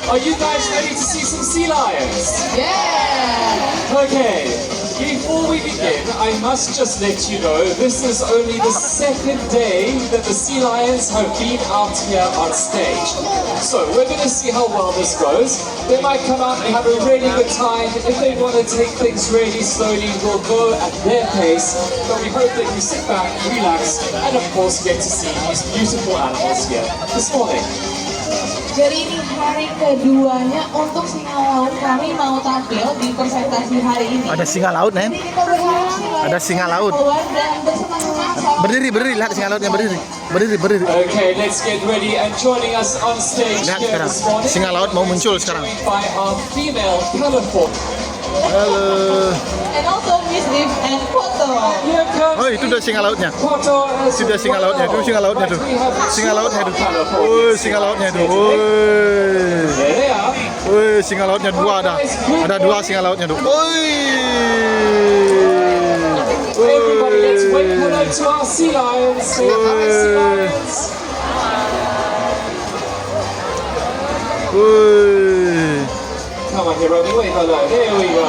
Are you guys ready to see some sea lions? Yeah! Okay, before we begin, I must just let you know this is only the second day that the sea lions have been out here on stage. So we're going to see how well this goes. They might come out and have a really good time. If they want to take things really slowly, we'll go at their pace. But we hope that you sit back, relax, and of course get to see these beautiful animals here this morning. Jadi ini hari keduanya untuk singa laut kami mau tampil di presentasi hari ini. Ada singa laut, Nen. Jadi kita berharap Ada singa laut. keluar dan bersama-sama. Berdiri, lihat singa lautnya berdiri. Okay, let's get ready and joining us on stage Lihat here sekarang, this morning. singa laut mau muncul sekarang. Joined by our female California. Halo. And also Miss Liv and Foto. Here comes Oh, itu udah singa lautnya. Poto as Sudah singa lautnya, itu singa lautnya tuh. Right, we have Singa lautnya tuh. California. Oh, singa lautnya tuh. Oh. There they are. Woi, singa lautnya dua ada. Ada dua singa lautnya tuh. Woi. Everybody, let's wave hello to our sea lions. Say hi, sea lions. Woi. Come on, Hiromi, wave hello. There we go.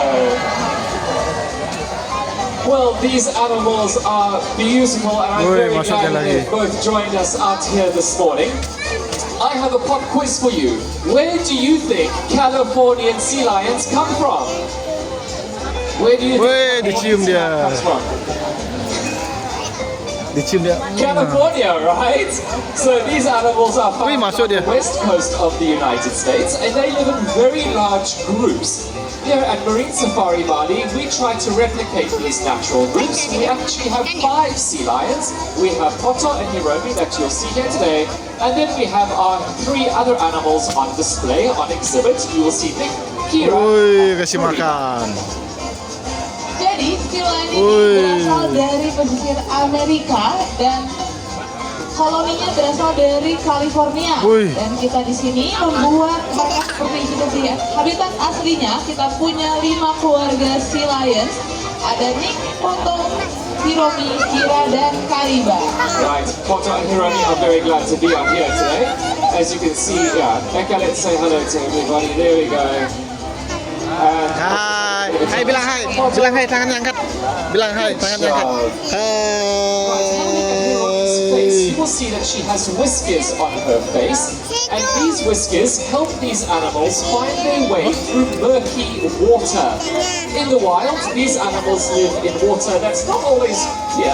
Well, these animals are beautiful, and I'm Oi, very masuknya glad lagi. they've both joined us out here this morning. I have a pop quiz for you. Where do you think Californian sea lions come from? Where do you Woi, think dicium dia. comes from? Dicium dia. California, right? So these animals are Wih, found masuk on dia. the west coast of the United States, and they live in very large groups. Here at Marine Safari Bali, we try to replicate these natural groups. We actually have 5 sea lions. We have Poto and Hiromi that you'll see here today, and then we have our 3 other animals on display, on exhibit. You will see Nick, Kira, Woi, and kasih Rudy. makan. Jadi sea lion ini Woi. berasal dari pesisir Amerika dan koloninya berasal dari California. Woi. Dan kita di sini membuat mereka seperti itu dia. Habitat aslinya kita punya 5 keluarga sea lions. Ada Nick, Poto, Hiromi, Kira, dan Kariba. Right, Poto and Hiromi are very glad to be out here today. As you can see, Becca, let's say hello to everybody. There we go. Hai, bilang hai, tangannya angkat. Bilang hai, tangannya angkat. You Hai. will see that she has whiskers on her face, and these whiskers help these animals find their way through murky water. In the wild, these animals live in water that's not always clear,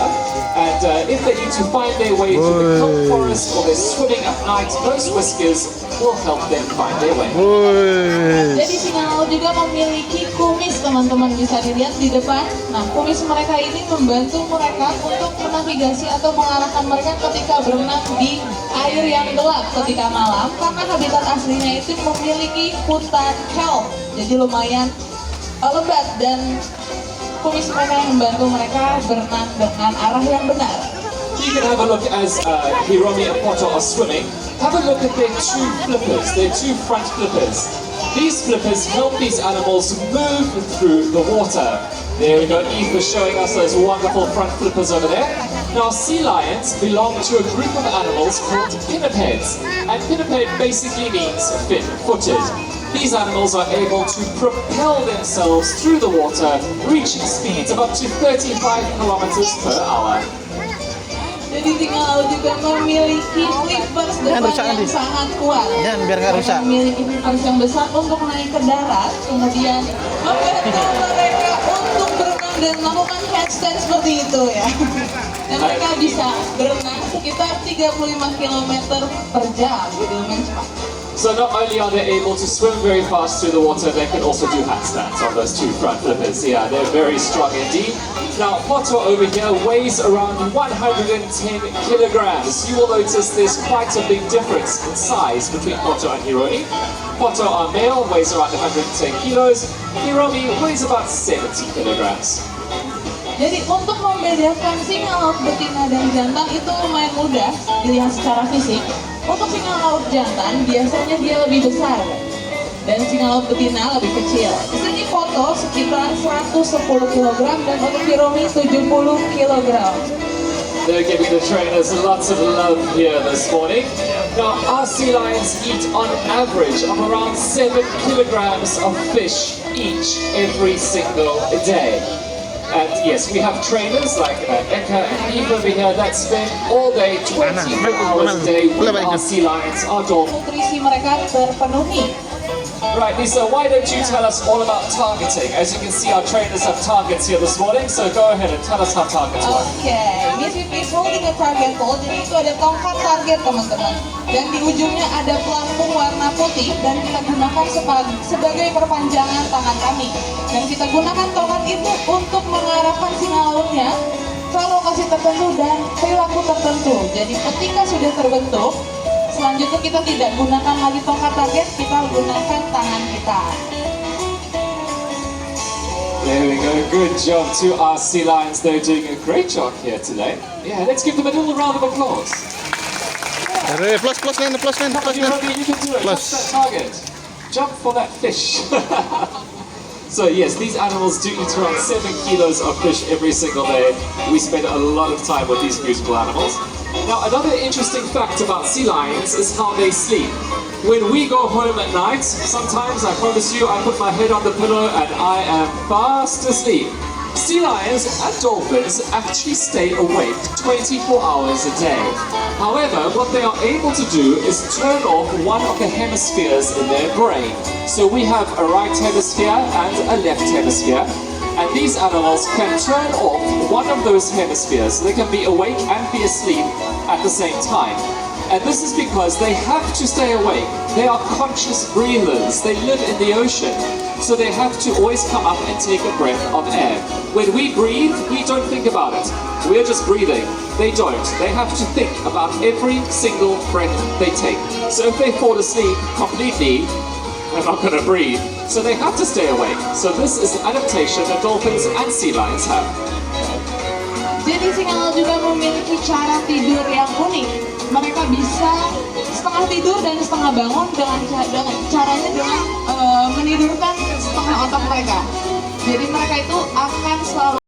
and if they need to find their way through the kelp forest or they're swimming at night, those whiskers will help them find their way. Woi. Jadi singa laut juga memiliki kumis, teman-teman bisa dilihat di depan. Nah, kumis mereka ini membantu mereka untuk menavigasi atau mengarahkan mereka ketika berenang di air yang gelap ketika malam, karena habitat aslinya itu memiliki hutan kelp. Jadi lumayan lebat dan kumis mereka yang membantu mereka berenang dengan arah yang benar. You can have a look as Hiromi and Poto are swimming. Have a look at their 2 flippers, their 2 front flippers. These flippers help these animals move through the water. There we go, Eve was showing us those wonderful front flippers over there. Now, sea lions belong to a group of animals called pinnipeds. And pinniped basically means fin-footed. These animals are able to propel themselves through the water, reaching speeds of up to 35 kilometers per hour. Jadi singa laut juga memiliki flippers depan rusak yang nanti. sangat kuat. Jangan, biar nggak rusak. Memiliki flippers yang besar untuk naik ke darat, kemudian membantu mereka untuk berenang dan melakukan handstand seperti itu ya. Dan mereka bisa berenang sekitar 35 km per jam, gitu lumayan cepat. So not only are they able to swim very fast through the water, they can also do handstands on those 2 front flippers. Yeah, they're very strong indeed. Now, Poto over here weighs around 110 kilograms. You will notice there's quite a big difference in size between Poto and Hiromi. Poto, our male, weighs around 110 kilos. Hiromi weighs about 70 kilograms. Jadi untuk membedakan singa laut betina dan jantan itu lumayan mudah dilihat secara fisik. Untuk singa laut jantan biasanya dia lebih besar dan singa laut betina lebih kecil. Di sini Poto sekitar 110 kg dan untuk Hiromi 70 kg. They're giving the trainers lots of love here this morning. Now, our sea lions eat on average of around 7 kilograms of fish each every single day. And yes, we have trainers like Eka and Eve over here that spend all day, 24 hours a day with our sea lions, our dolphins. Nutrisi mereka terpenuhi. Right, Lisa, why don't you tell us all about targeting? As you can see, our trainers have targets here this morning, so go ahead and tell us how targets work. Oke, Mississippi is holding a target pole. Jadi itu ada tongkat target teman-teman. Dan di ujungnya ada pelampung warna putih dan kita gunakan sebagai perpanjangan tangan kami. Dan kita gunakan tongkat itu untuk mengarahkan singa lautnya ke lokasi tertentu dan perilaku tertentu. Jadi ketika sudah terbentuk, selanjutnya kita tidak gunakan lagi tongkat target, kita gunakan tangan kita. There we go. Good job to our sea lions. They're doing a great job here today. Yeah, let's give them a little round of applause. Plus, Come on, you can do it. Plus. What's that target? Jump for that fish. So yes, these animals do eat around 7 kilos of fish every single day. We spend a lot of time with these beautiful animals. Now, another interesting fact about sea lions is how they sleep. When we go home at night, sometimes I promise you, I put my head on the pillow and I am fast asleep. Sea lions and dolphins actually stay awake 24 hours a day. However, what they are able to do is turn off one of the hemispheres in their brain. So we have a right hemisphere and a left hemisphere. And these animals can turn off one of those hemispheres. They can be awake and be asleep at the same time. And this is because they have to stay awake. They are conscious breathers. They live in the ocean. So they have to always come up and take a breath of air. When we breathe, we don't think about it. We're just breathing. They don't. They have to think about every single breath they take. So if they fall asleep completely, they're not going to breathe. So they have to stay awake. So this is the adaptation that dolphins and sea lions have. Jadi singa laut juga memiliki cara tidur yang unik. Mereka bisa setengah tidur dan setengah bangun dengan caranya dengan menidurkan setengah otak mereka. Jadi mereka itu akan selalu